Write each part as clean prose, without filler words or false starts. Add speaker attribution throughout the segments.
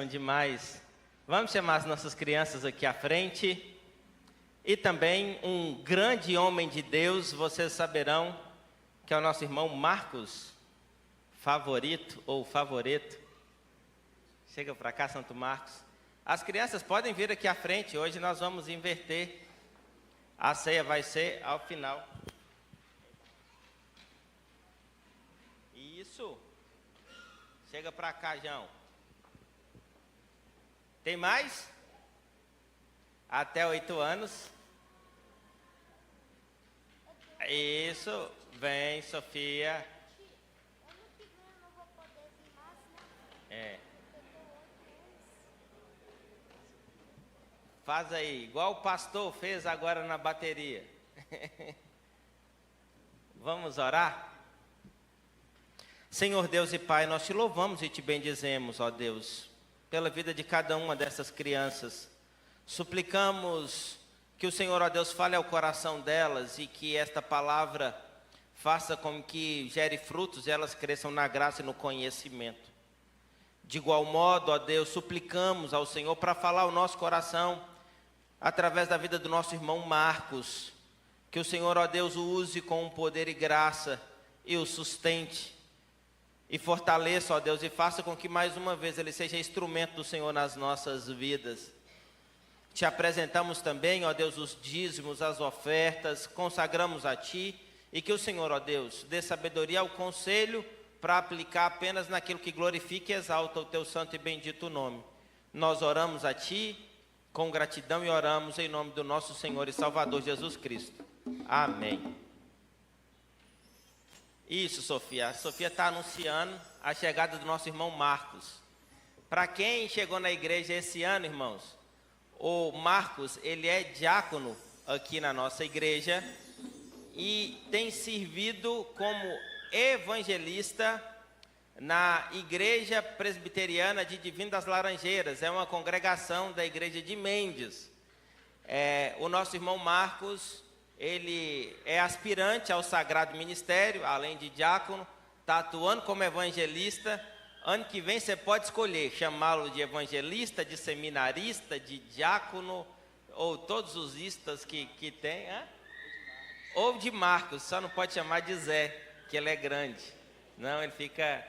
Speaker 1: Demais. Vamos chamar as nossas crianças aqui à frente. E também um grande homem de Deus, vocês saberão que é o nosso irmão Marcos, favorito ou favoreto. Chega para cá, Santo Marcos. As crianças podem vir aqui à frente, hoje nós vamos inverter. A ceia vai ser ao final. Isso. Chega para cá, João. Tem mais? Até 8 anos. Isso. Vem, Sofia.
Speaker 2: Ano que vem eu não vou poder vir mais, né?
Speaker 1: Faz aí, igual o pastor fez agora na bateria. Vamos orar? Senhor Deus e Pai, nós te louvamos e te bendizemos, ó Deus, pela vida de cada uma dessas crianças. Suplicamos que o Senhor, ó Deus, fale ao coração delas e que esta palavra faça com que gere frutos e elas cresçam na graça e no conhecimento. De igual modo, ó Deus, suplicamos ao Senhor para falar ao nosso coração através da vida do nosso irmão Marcos. Que o Senhor, ó Deus, o use com poder e graça e o sustente. E fortaleça, ó Deus, e faça com que mais uma vez ele seja instrumento do Senhor nas nossas vidas. Te apresentamos também, ó Deus, os dízimos, as ofertas, consagramos a Ti, e que o Senhor, ó Deus, dê sabedoria ao conselho para aplicar apenas naquilo que glorifica e exalta o Teu santo e bendito nome. Nós oramos a Ti com gratidão e oramos em nome do nosso Senhor e Salvador Jesus Cristo. Amém. Isso, Sofia. A Sofia está anunciando a chegada do nosso irmão Marcos. Para quem chegou na igreja esse ano, irmãos, o Marcos, ele é diácono aqui na nossa igreja e tem servido como evangelista na Igreja Presbiteriana de Divino das Laranjeiras. É uma congregação da igreja de Mendes. O nosso irmão Marcos, ele é aspirante ao Sagrado Ministério, além de diácono, está atuando como evangelista. Ano que vem você pode escolher chamá-lo de evangelista, de seminarista, de diácono, ou todos os istas que tem, ou de Marcos, só não pode chamar de Zé, que ele é grande. Não, ele fica...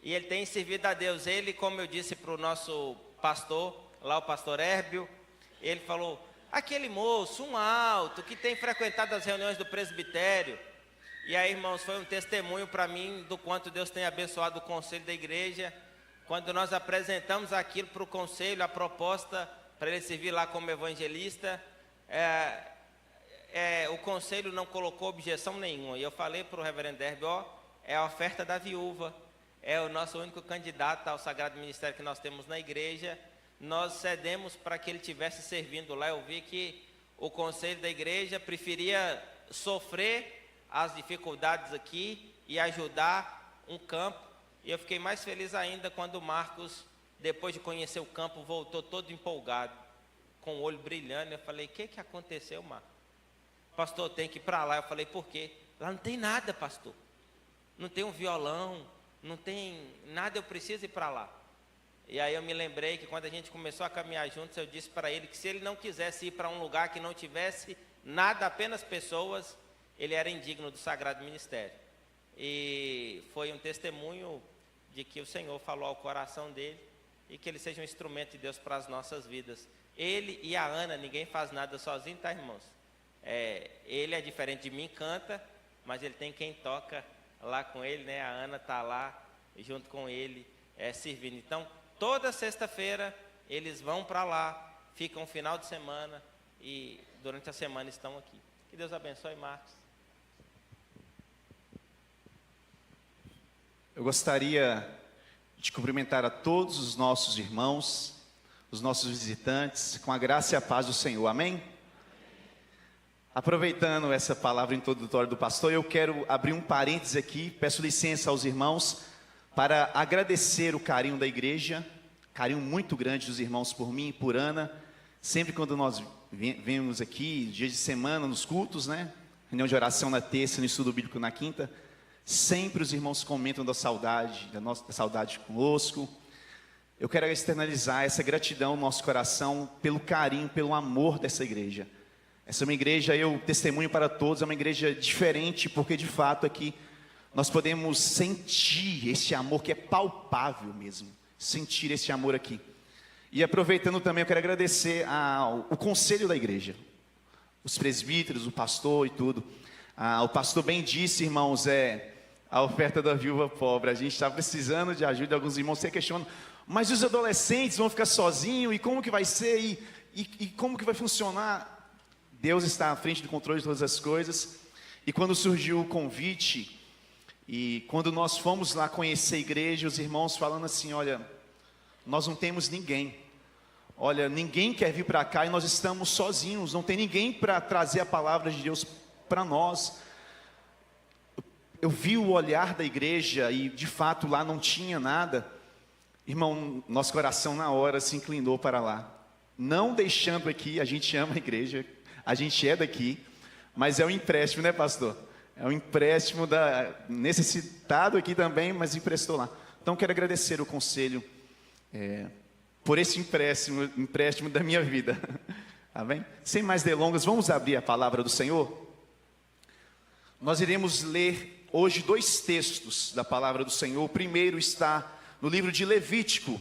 Speaker 1: E ele tem servido a Deus. Ele, como eu disse para o nosso pastor, lá o pastor Hérbio, ele falou... Aquele moço, um alto, que tem frequentado as reuniões do presbitério. E aí, irmãos, foi um testemunho para mim do quanto Deus tem abençoado o conselho da igreja. Quando nós apresentamos aquilo para o conselho, a proposta para ele servir lá como evangelista, o conselho não colocou objeção nenhuma. E eu falei para o reverendo Herbio, é a oferta da viúva. É o nosso único candidato ao Sagrado Ministério que nós temos na igreja. Nós cedemos para que ele estivesse servindo lá. Eu vi que o conselho da igreja preferia sofrer as dificuldades aqui e ajudar um campo. E eu fiquei mais feliz ainda quando o Marcos, depois de conhecer o campo, voltou todo empolgado, com o olho brilhando. Eu falei, o que aconteceu, Marcos? Pastor, tem que ir para lá. Eu falei, por quê? Lá não tem nada, pastor. Não tem um violão, não tem nada, eu preciso ir para lá. E aí eu me lembrei que quando a gente começou a caminhar juntos, eu disse para ele que se ele não quisesse ir para um lugar que não tivesse nada, apenas pessoas, ele era indigno do Sagrado Ministério. E foi um testemunho de que o Senhor falou ao coração dele e que ele seja um instrumento de Deus para as nossas vidas. Ele e a Ana, ninguém faz nada sozinho, tá, irmãos? Ele é diferente de mim, canta, mas ele tem quem toca lá com ele, né? A Ana está lá junto com ele, servindo. Então, toda sexta-feira eles vão para lá, ficam um final de semana e durante a semana estão aqui. Que Deus abençoe, Marcos.
Speaker 3: Eu gostaria de cumprimentar a todos os nossos irmãos, os nossos visitantes, com a graça e a paz do Senhor. Amém? Aproveitando essa palavra introdutória do pastor, eu quero abrir um parênteses aqui, peço licença aos irmãos, para agradecer o carinho da igreja, carinho muito grande dos irmãos por mim e por Ana. Sempre quando nós vemos aqui, dias de semana, nos cultos, né? Reunião de oração na terça, no estudo bíblico na quinta, sempre os irmãos comentam da saudade conosco. eu quero externalizar essa gratidão no nosso coração pelo carinho, pelo amor dessa igreja. Essa é uma igreja, eu testemunho para todos, é uma igreja diferente, porque de fato aqui nós podemos sentir esse amor que é palpável mesmo, sentir esse amor aqui. E aproveitando também, eu quero agradecer ao conselho da igreja, os presbíteros, o pastor e tudo. O pastor bem disse, irmãos, a oferta da viúva pobre. A gente está precisando de ajuda, alguns irmãos se questionam, mas os adolescentes vão ficar sozinhos, e como que vai ser, e como que vai funcionar? Deus está à frente do controle de todas as coisas. E quando surgiu o convite, e quando nós fomos lá conhecer a igreja, os irmãos falando assim, olha, nós não temos ninguém. Olha, ninguém quer vir para cá e nós estamos sozinhos, não tem ninguém para trazer a palavra de Deus para nós. Eu vi o olhar da igreja e de fato lá não tinha nada. Irmão, nosso coração na hora se inclinou para lá. Não deixando aqui, a gente ama a igreja, a gente é daqui, mas é um empréstimo, né, pastor? É um empréstimo necessitado aqui também, mas emprestou lá. Então quero agradecer o conselho por esse empréstimo da minha vida. Amém? Sem mais delongas, vamos abrir a palavra do Senhor? Nós iremos ler hoje 2 textos da palavra do Senhor. O primeiro está no livro de Levítico.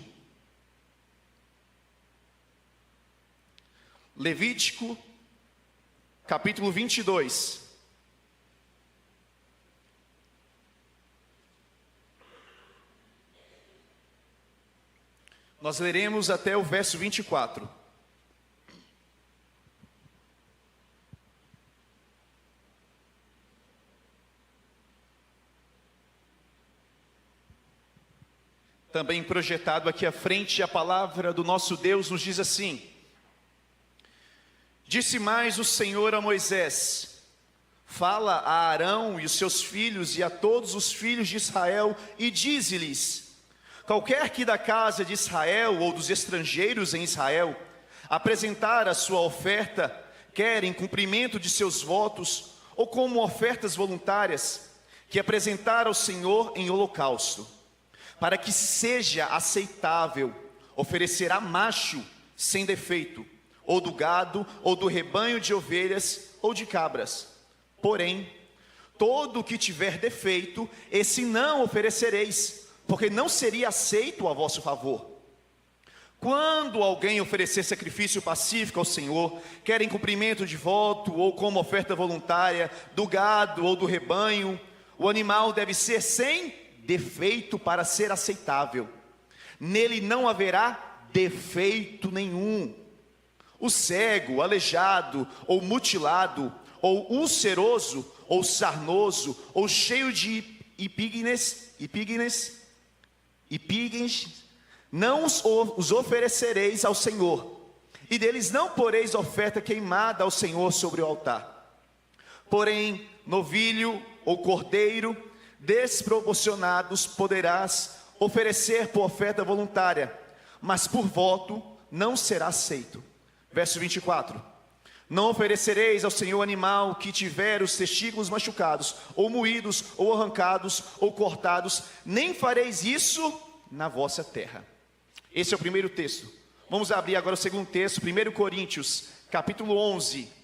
Speaker 3: Levítico, capítulo 22. Nós leremos até o verso 24. Também projetado aqui à frente, a palavra do nosso Deus nos diz assim: disse mais o Senhor a Moisés: fala a Arão e os seus filhos e a todos os filhos de Israel e dize-lhes: qualquer que da casa de Israel ou dos estrangeiros em Israel apresentar a sua oferta, quer em cumprimento de seus votos ou como ofertas voluntárias, que apresentar ao Senhor em holocausto, para que seja aceitável, oferecerá macho sem defeito, ou do gado, ou do rebanho de ovelhas, ou de cabras. Porém, todo o que tiver defeito, esse não oferecereis, porque não seria aceito a vosso favor. Quando alguém oferecer sacrifício pacífico ao Senhor, quer em cumprimento de voto, ou como oferta voluntária, do gado ou do rebanho, o animal deve ser sem defeito para ser aceitável. Nele não haverá defeito nenhum. O cego, o aleijado, ou mutilado, ou ulceroso, ou sarnoso, ou cheio de epignes, não os oferecereis ao Senhor, e deles não poreis oferta queimada ao Senhor sobre o altar. Porém, novilho ou cordeiro desproporcionados poderás oferecer por oferta voluntária, mas por voto não será aceito. Verso 24: não oferecereis ao Senhor animal que tiver os testículos machucados, ou moídos, ou arrancados, ou cortados, nem fareis isso na vossa terra. Esse é o primeiro texto. Vamos abrir agora o segundo texto, 1 Coríntios, capítulo 11.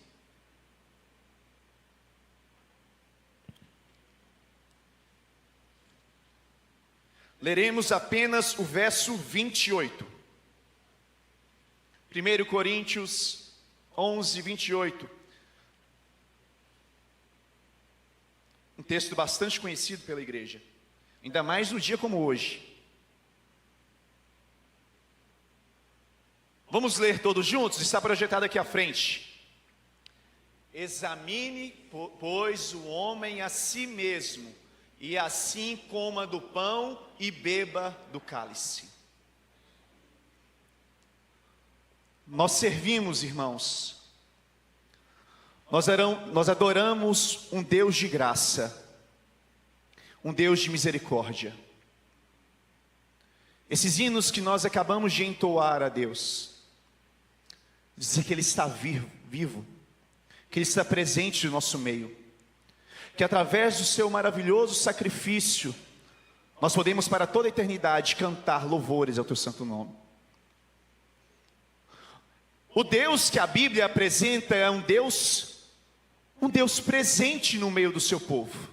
Speaker 3: Leremos apenas o verso 28. 1 Coríntios 11, 28. Um texto bastante conhecido pela igreja, ainda mais no dia como hoje. Vamos ler todos juntos? Está projetado aqui à frente. Examine, pois, o homem a si mesmo, e assim coma do pão e beba do cálice. Nós servimos, irmãos, nós adoramos um Deus de graça, um Deus de misericórdia. Esses hinos que nós acabamos de entoar a Deus, dizer que Ele está vivo, que Ele está presente no nosso meio, que através do seu maravilhoso sacrifício, nós podemos para toda a eternidade cantar louvores ao teu santo nome. O Deus que a Bíblia apresenta é um Deus presente no meio do seu povo.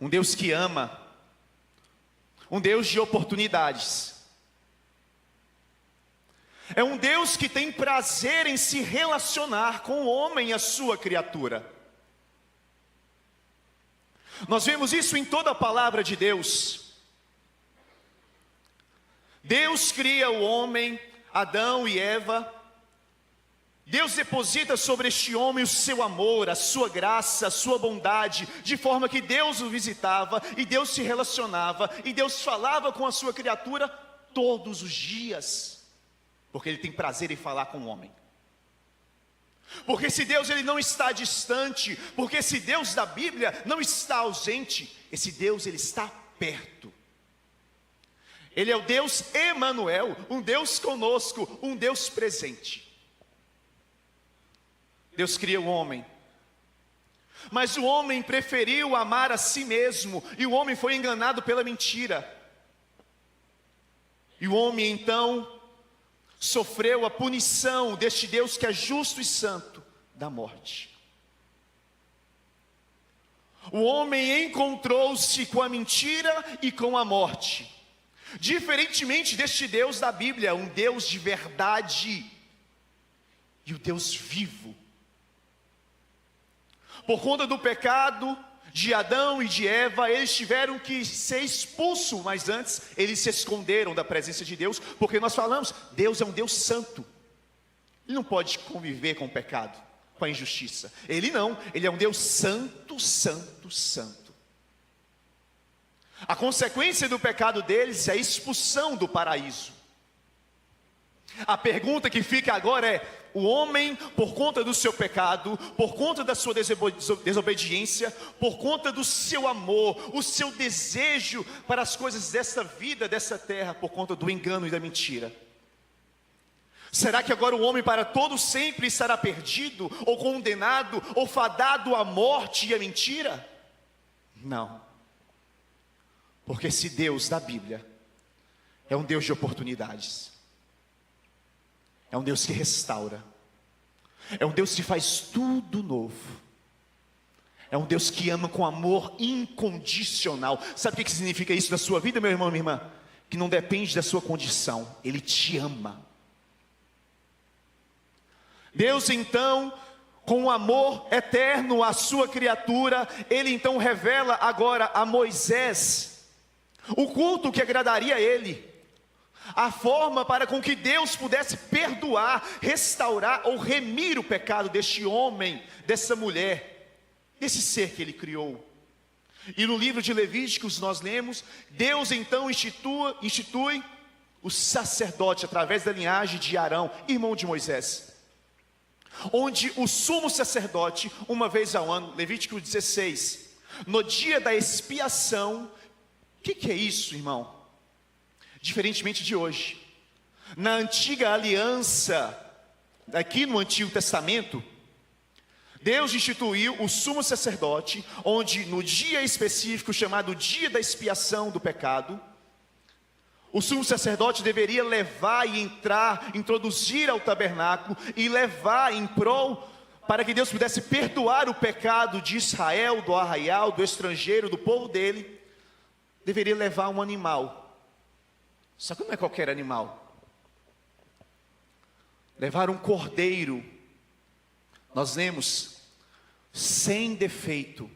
Speaker 3: Um Deus que ama, um Deus de oportunidades. É um Deus que tem prazer em se relacionar com o homem e a sua criatura. Nós vemos isso em toda a palavra de Deus. Deus cria o homem, Adão e Eva. Deus deposita sobre este homem o seu amor, a sua graça, a sua bondade, de forma que Deus o visitava, e Deus se relacionava, e Deus falava com a sua criatura todos os dias, porque Ele tem prazer em falar com o homem. Porque se Deus ele não está distante, porque esse Deus da Bíblia não está ausente, esse Deus ele está perto. Ele é o Deus Emanuel, um Deus conosco, um Deus presente. Deus cria o homem, mas o homem preferiu amar a si mesmo, e o homem foi enganado pela mentira. E o homem então sofreu a punição deste Deus que é justo e santo, da morte. O homem encontrou-se com a mentira e com a morte, diferentemente deste Deus da Bíblia, um Deus de verdade e o Deus vivo. Por conta do pecado de Adão e de Eva, eles tiveram que ser expulsos, mas antes eles se esconderam da presença de Deus, porque nós falamos, Deus é um Deus santo. Ele não pode conviver com o pecado, com a injustiça. Ele não, ele é um Deus santo, santo, santo. A consequência do pecado deles é a expulsão do paraíso. A pergunta que fica agora é: o homem, por conta do seu pecado, por conta da sua desobediência, por conta do seu amor, o seu desejo para as coisas desta vida, dessa terra, por conta do engano e da mentira, será que agora o homem para todo sempre estará perdido, ou condenado, ou fadado à morte e à mentira? Não. Porque esse Deus da Bíblia é um Deus de oportunidades. É um Deus que restaura. É um Deus que faz tudo novo. É um Deus que ama com amor incondicional. Sabe o que significa isso na sua vida, meu irmão, minha irmã? Que não depende da sua condição. Ele te ama. Deus então, com um amor eterno à sua criatura, Ele então revela agora a Moisés o culto que agradaria a Ele, a forma para com que Deus pudesse perdoar, restaurar ou remir o pecado deste homem, dessa mulher, desse ser que Ele criou. E no livro de Levíticos nós lemos, Deus então institui o sacerdote através da linhagem de Arão, irmão de Moisés, onde o sumo sacerdote, uma vez ao ano, Levítico 16, no dia da expiação. O que é isso, irmão? Diferentemente de hoje, na antiga aliança, aqui no Antigo Testamento, Deus instituiu o sumo sacerdote, onde no dia específico chamado dia da expiação do pecado, o sumo sacerdote deveria levar e introduzir ao tabernáculo e levar em prol, para que Deus pudesse perdoar o pecado de Israel, do arraial, do estrangeiro, do povo dele, deveria levar um animal. Só que não é qualquer animal. Levar um cordeiro, nós lemos, sem defeito,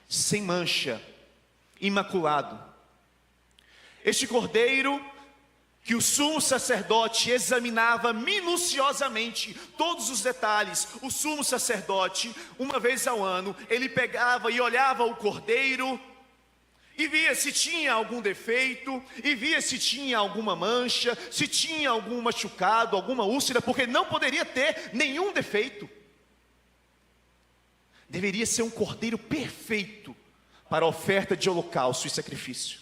Speaker 3: sem mancha, imaculado. Este cordeiro que o sumo sacerdote examinava minuciosamente todos os detalhes. O sumo sacerdote, uma vez ao ano, ele pegava e olhava o cordeiro e via se tinha algum defeito, e via se tinha alguma mancha, se tinha algum machucado, alguma úlcera, porque não poderia ter nenhum defeito. Deveria ser um cordeiro perfeito para a oferta de holocausto e sacrifício.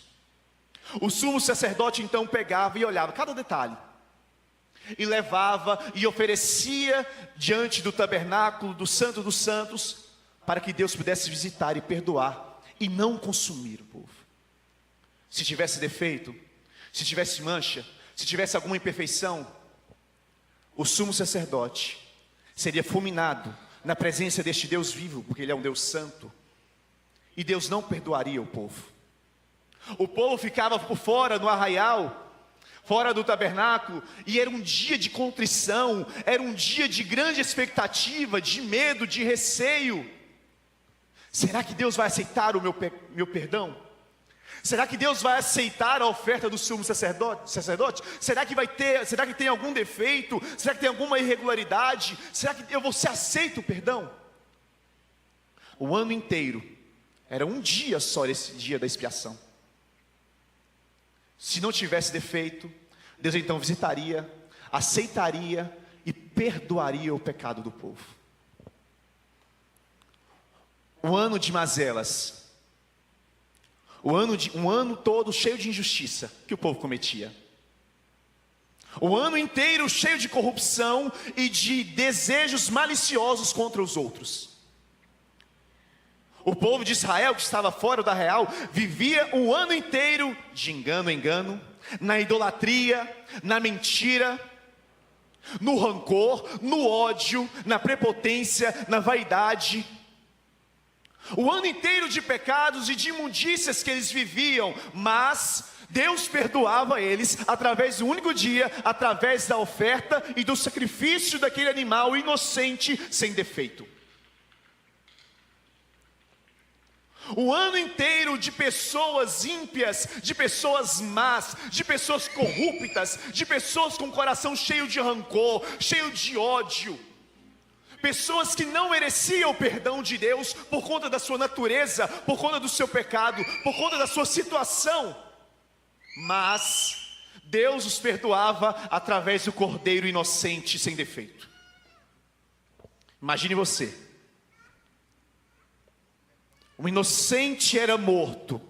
Speaker 3: O sumo sacerdote então pegava e olhava cada detalhe, e levava e oferecia diante do tabernáculo, do Santo dos Santos, para que Deus pudesse visitar e perdoar, e não consumir o povo. se tivesse defeito, se tivesse mancha, se tivesse alguma imperfeição, o sumo sacerdote seria fulminado na presença deste Deus vivo, porque Ele é um Deus santo, e Deus não perdoaria o povo. O povo ficava por fora no arraial, fora do tabernáculo, e era um dia de contrição, era um dia de grande expectativa, de medo, de receio. Será que Deus vai aceitar o meu perdão? Será que Deus vai aceitar a oferta do sumo sacerdote? Será que tem algum defeito? Será que tem alguma irregularidade? Será que eu vou ser aceito o perdão? O ano inteiro era um dia só esse dia da expiação. Se não tivesse defeito, Deus então visitaria, aceitaria e perdoaria o pecado do povo. O ano de mazelas, um ano todo cheio de injustiça que o povo cometia. O ano inteiro cheio de corrupção e de desejos maliciosos contra os outros. O povo de Israel, que estava fora do arraial, vivia o ano inteiro de engano em engano, na idolatria, na mentira, no rancor, no ódio, na prepotência, na vaidade. O ano inteiro de pecados e de imundícias que eles viviam, mas Deus perdoava eles através do único dia, através da oferta e do sacrifício daquele animal inocente, sem defeito. O ano inteiro de pessoas ímpias, de pessoas más, de pessoas corruptas, de pessoas com o coração cheio de rancor, cheio de ódio. Pessoas que não mereciam o perdão de Deus por conta da sua natureza, por conta do seu pecado, por conta da sua situação. Mas Deus os perdoava através do Cordeiro inocente, sem defeito. Imagine você. O inocente era morto.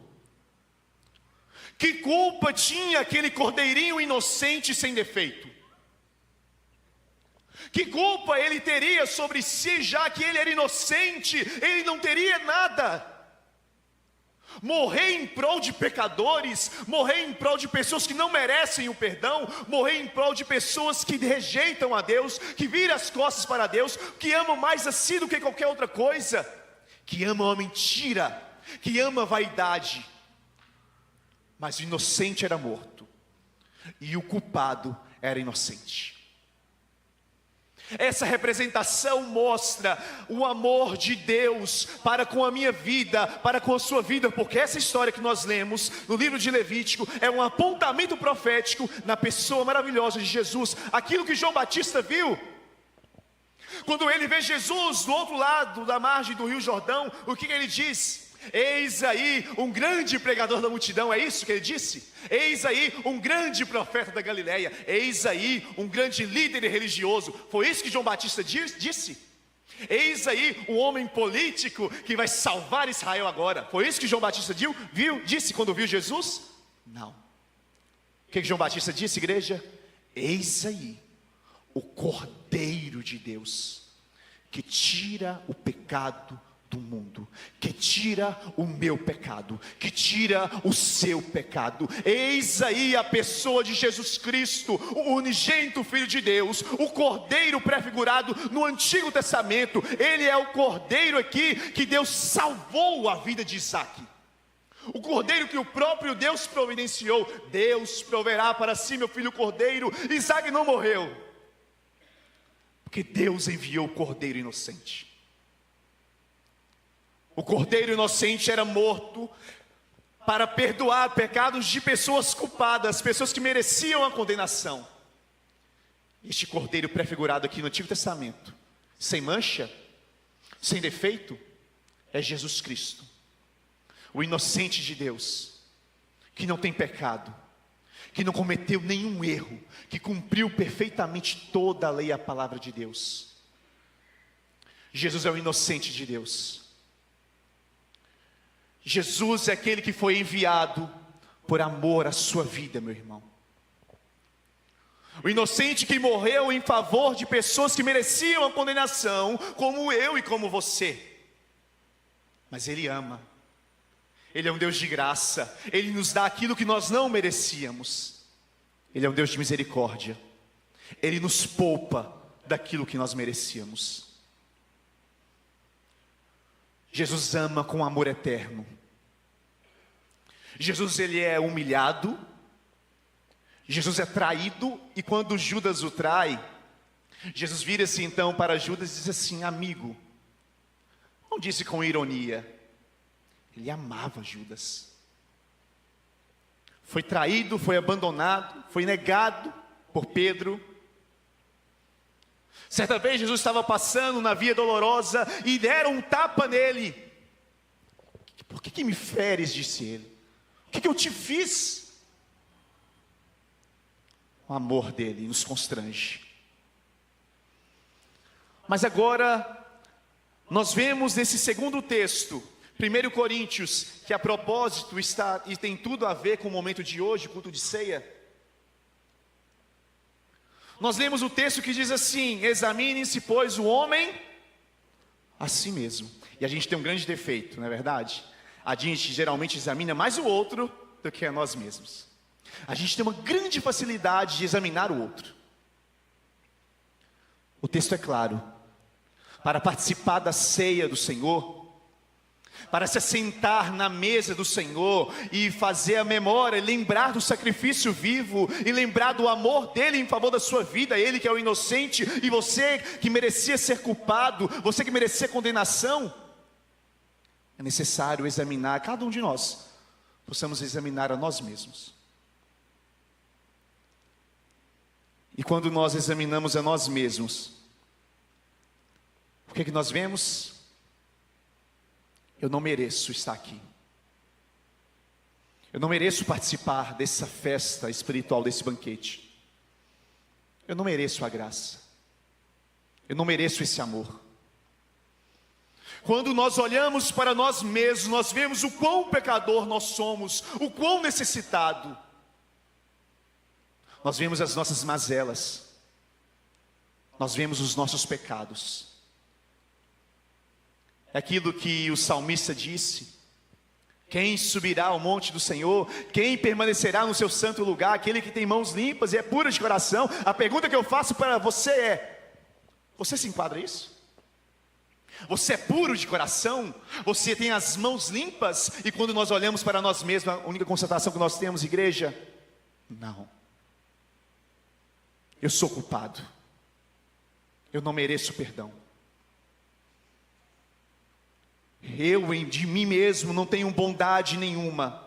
Speaker 3: Que culpa tinha aquele cordeirinho inocente sem defeito? Que culpa ele teria sobre si, já que ele era inocente? Ele não teria nada. Morrer em prol de pecadores, morrer em prol de pessoas que não merecem o perdão, morrer em prol de pessoas que rejeitam a Deus, que viram as costas para Deus, que amam mais a si do que qualquer outra coisa, que amam a mentira, que amam a vaidade. Mas o inocente era morto e o culpado era inocente. Essa representação mostra o amor de Deus para com a minha vida, para com a sua vida, porque essa história que nós lemos no livro de Levítico é um apontamento profético na pessoa maravilhosa de Jesus. Aquilo que João Batista viu, quando ele vê Jesus do outro lado da margem do Rio Jordão, o que ele diz? Eis aí um grande pregador da multidão, é isso que ele disse? Eis aí um grande profeta da Galileia, eis aí um grande líder religioso. Foi isso que João Batista disse? Eis aí um homem político que vai salvar Israel agora. Foi isso que João Batista disse quando viu Jesus? Não. O que João Batista disse, igreja? Eis aí o Cordeiro de Deus, que tira o pecado do mundo, que tira o meu pecado, que tira o seu pecado. Eis aí a pessoa de Jesus Cristo, o unigênito Filho de Deus, o Cordeiro prefigurado no Antigo Testamento. Ele é o Cordeiro aqui que Deus salvou a vida de Isaac. O Cordeiro que o próprio Deus providenciou. Deus proverá para si, meu filho, o Cordeiro. Isaac não morreu, porque Deus enviou o Cordeiro inocente. O Cordeiro inocente era morto para perdoar pecados de pessoas culpadas, pessoas que mereciam a condenação. Este Cordeiro prefigurado aqui no Antigo Testamento, sem mancha, sem defeito, é Jesus Cristo, o inocente de Deus, que não tem pecado, que não cometeu nenhum erro, que cumpriu perfeitamente toda a lei e a palavra de Deus. Jesus é o inocente de Deus. Jesus é aquele que foi enviado por amor à sua vida, meu irmão. O inocente que morreu em favor de pessoas que mereciam a condenação, como eu e como você. Mas Ele ama. Ele é um Deus de graça. Ele nos dá aquilo que nós não merecíamos. Ele é um Deus de misericórdia. Ele nos poupa daquilo que nós merecíamos. Jesus ama com amor eterno. Jesus, ele é humilhado. Jesus é traído. E quando Judas o trai, Jesus vira-se então para Judas e diz assim: amigo. Não disse com ironia. Ele amava Judas. Foi traído, foi abandonado, foi negado por Pedro. Certa vez Jesus estava passando na via dolorosa e deram um tapa nele. Por que me feres? Disse ele. O que eu te fiz? O amor dele nos constrange. Mas agora nós vemos nesse segundo texto, 1 Coríntios, que a propósito está e tem tudo a ver com o momento de hoje, culto de ceia. Nós lemos o texto que diz assim: examine-se, pois, o homem a si mesmo. E a gente tem um grande defeito, não é verdade? A gente geralmente examina mais o outro do que a nós mesmos. A gente tem uma grande facilidade de examinar o outro. O texto é claro. Para participar da ceia do Senhor, para se assentar na mesa do Senhor e fazer a memória, lembrar do sacrifício vivo e lembrar do amor dele em favor da sua vida, ele que é o inocente e você que merecia ser culpado, você que merecia condenação. É necessário examinar, cada um de nós, possamos examinar a nós mesmos. E quando nós examinamos a nós mesmos, o que nós vemos? Eu não mereço estar aqui. Eu não mereço participar dessa festa espiritual, desse banquete. Eu não mereço a graça. Eu não mereço esse amor. Quando nós olhamos para nós mesmos, nós vemos o quão pecador nós somos, o quão necessitado. Nós vemos as nossas mazelas. Nós vemos os nossos pecados. É aquilo que o salmista disse: quem subirá ao monte do Senhor? Quem permanecerá no seu santo lugar? Aquele que tem mãos limpas e é puro de coração. A pergunta que eu faço para você é: você se enquadra isso? Você é puro de coração? Você tem as mãos limpas? E quando nós olhamos para nós mesmos, a única constatação que nós temos, igreja: não. Eu sou culpado. Eu não mereço perdão. Eu de mim mesmo não tenho bondade nenhuma.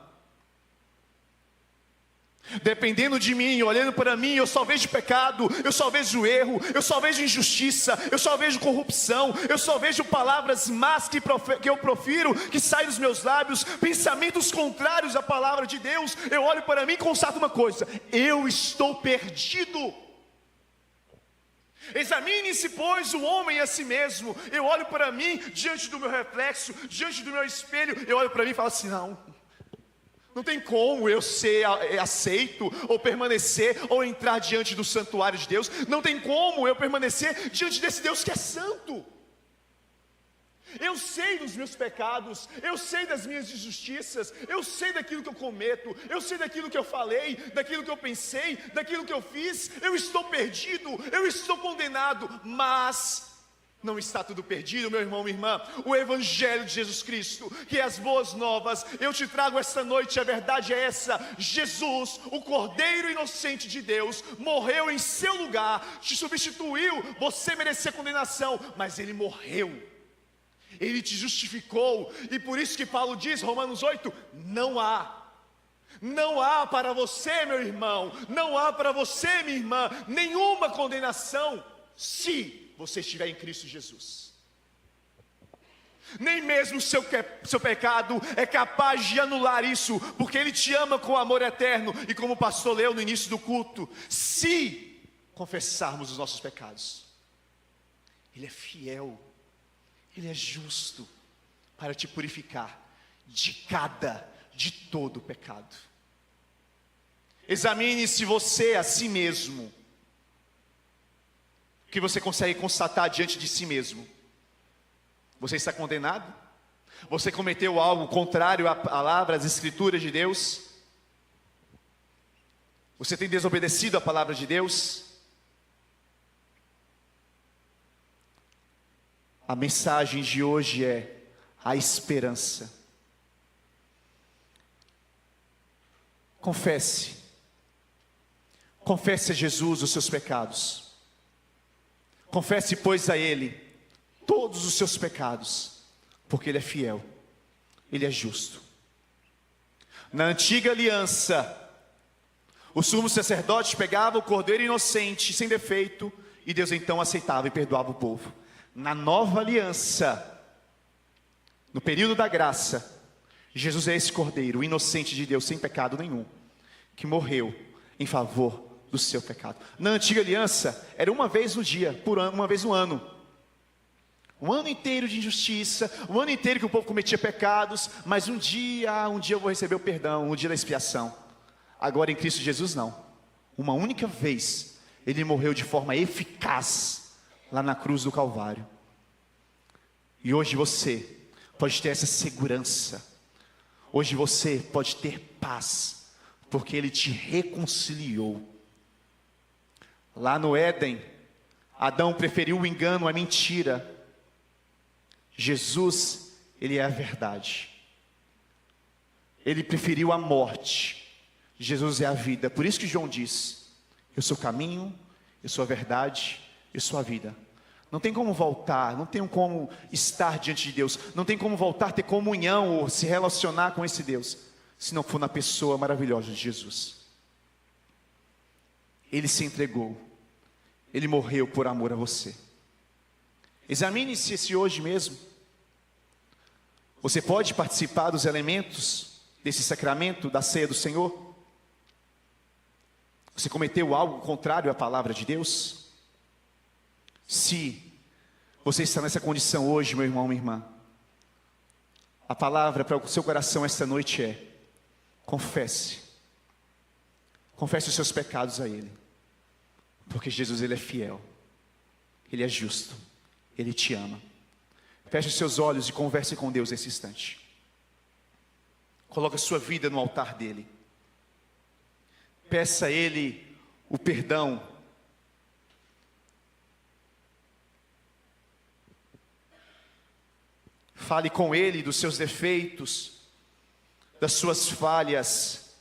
Speaker 3: Dependendo de mim, olhando para mim, eu só vejo pecado, eu só vejo erro, eu só vejo injustiça, eu só vejo corrupção, eu só vejo palavras más que eu profiro, que saem dos meus lábios, pensamentos contrários à palavra de Deus. Eu olho para mim e constato uma coisa: eu estou perdido. Examine-se, pois, o homem a si mesmo. Eu olho para mim, diante do meu reflexo, diante do meu espelho, eu olho para mim e falo assim: não tem como eu ser aceito, ou permanecer, ou entrar diante do santuário de Deus. Não tem como eu permanecer diante desse Deus que é santo. Eu sei dos meus pecados, eu sei das minhas injustiças, eu sei daquilo que eu cometo, eu sei daquilo que eu falei, daquilo que eu pensei, daquilo que eu fiz. Eu estou perdido, eu estou condenado, mas não está tudo perdido, meu irmão, minha irmã. O Evangelho de Jesus Cristo, que é as boas novas, eu te trago esta noite. A verdade é essa: Jesus, o Cordeiro inocente de Deus, morreu em seu lugar, te substituiu. Você merecia condenação, mas Ele morreu. Ele te justificou. E por isso que Paulo diz, Romanos 8, não há para você, meu irmão, não há para você, minha irmã, nenhuma condenação, se você estiver em Cristo Jesus. Nem mesmo o seu pecado é capaz de anular isso, porque Ele te ama com amor eterno. E como o pastor leu no início do culto, se confessarmos os nossos pecados, Ele é fiel, Ele é justo para te purificar de todo pecado. Examine se você a si mesmo. O que você consegue constatar diante de si mesmo? Você está condenado? Você cometeu algo contrário à palavra, às escrituras de Deus? Você tem desobedecido a palavra de Deus? A mensagem de hoje é a esperança. Confesse. Confesse a Jesus os seus pecados. Confesse, pois, a Ele todos os seus pecados, porque Ele é fiel, Ele é justo. Na antiga aliança, o sumo sacerdote pegava o cordeiro inocente, sem defeito, e Deus então aceitava e perdoava o povo. Na nova aliança, no período da graça, Jesus é esse cordeiro, o inocente de Deus, sem pecado nenhum, que morreu em favor do seu pecado. Na antiga aliança, era uma vez no dia, por ano, uma vez no ano. Um ano inteiro de injustiça, um ano inteiro que o povo cometia pecados, mas um dia eu vou receber o perdão, um dia da expiação. Agora em Cristo Jesus não. Uma única vez, Ele morreu de forma eficaz, lá na cruz do Calvário. E hoje você pode ter essa segurança. Hoje você pode ter paz, porque Ele te reconciliou. Lá no Éden, Adão preferiu o engano, a mentira. Jesus, Ele é a verdade. Ele preferiu a morte. Jesus é a vida. Por isso que João diz: eu sou o caminho, eu sou a verdade, eu sou a vida. Não tem como voltar, não tem como estar diante de Deus, não tem como voltar, ter comunhão ou se relacionar com esse Deus, se não for na pessoa maravilhosa de Jesus. Ele se entregou, Ele morreu por amor a você. Examine-se se hoje mesmo você pode participar dos elementos desse sacramento da ceia do Senhor. Você cometeu algo contrário à palavra de Deus? Se você está nessa condição hoje, meu irmão, minha irmã, a palavra para o seu coração esta noite é: confesse. Confesse os seus pecados a Ele, porque Jesus, Ele é fiel, Ele é justo, Ele te ama. Feche os seus olhos e converse com Deus nesse instante. Coloque a sua vida no altar dEle. Peça a Ele o perdão. Fale com Ele dos seus defeitos, das suas falhas.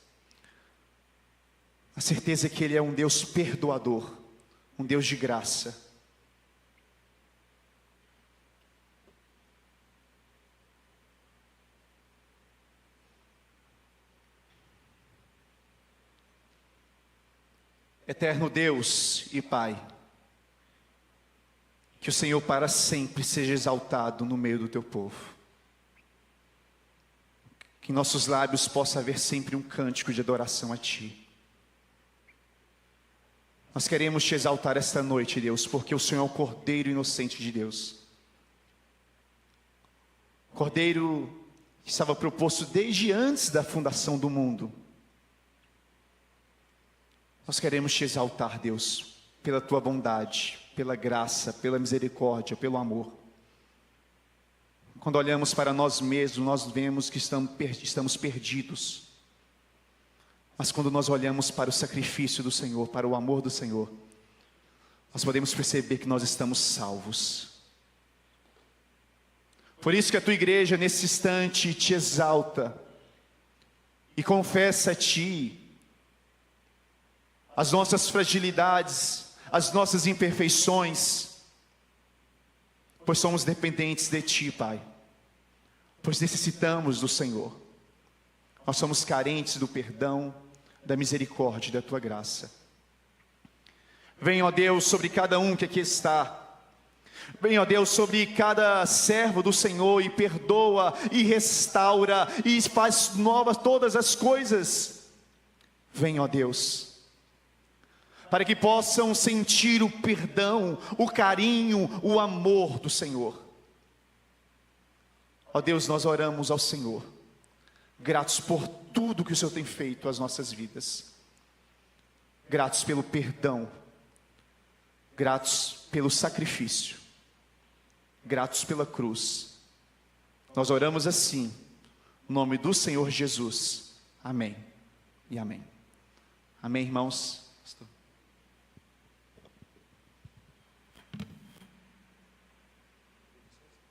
Speaker 3: A certeza é que Ele é um Deus perdoador, um Deus de graça. Eterno Deus e Pai, que o Senhor para sempre seja exaltado no meio do Teu povo. Que em nossos lábios possa haver sempre um cântico de adoração a Ti. Nós queremos Te exaltar esta noite, Deus, porque o Senhor é o Cordeiro inocente de Deus. Cordeiro que estava proposto desde antes da fundação do mundo. Nós queremos Te exaltar, Deus, pela Tua bondade, pela graça, pela misericórdia, pelo amor. Quando olhamos para nós mesmos, nós vemos que estamos perdidos. Mas quando nós olhamos para o sacrifício do Senhor, para o amor do Senhor, nós podemos perceber que nós estamos salvos. Por isso que a Tua igreja nesse instante Te exalta e confessa a Ti as nossas fragilidades, as nossas imperfeições, pois somos dependentes de Ti, Pai, pois necessitamos do Senhor. Nós somos carentes do perdão, da misericórdia e da Tua graça. Venha, ó Deus, sobre cada um que aqui está. Venha, ó Deus, sobre cada servo do Senhor e perdoa, e restaura, e faz novas todas as coisas. Venha, ó Deus, para que possam sentir o perdão, o carinho, o amor do Senhor. Ó Deus, nós oramos ao Senhor, gratos por tudo que o Senhor tem feito às nossas vidas, gratos pelo perdão, gratos pelo sacrifício, gratos pela cruz. Nós oramos assim, no nome do Senhor Jesus. Amém e amém. Amém, irmãos?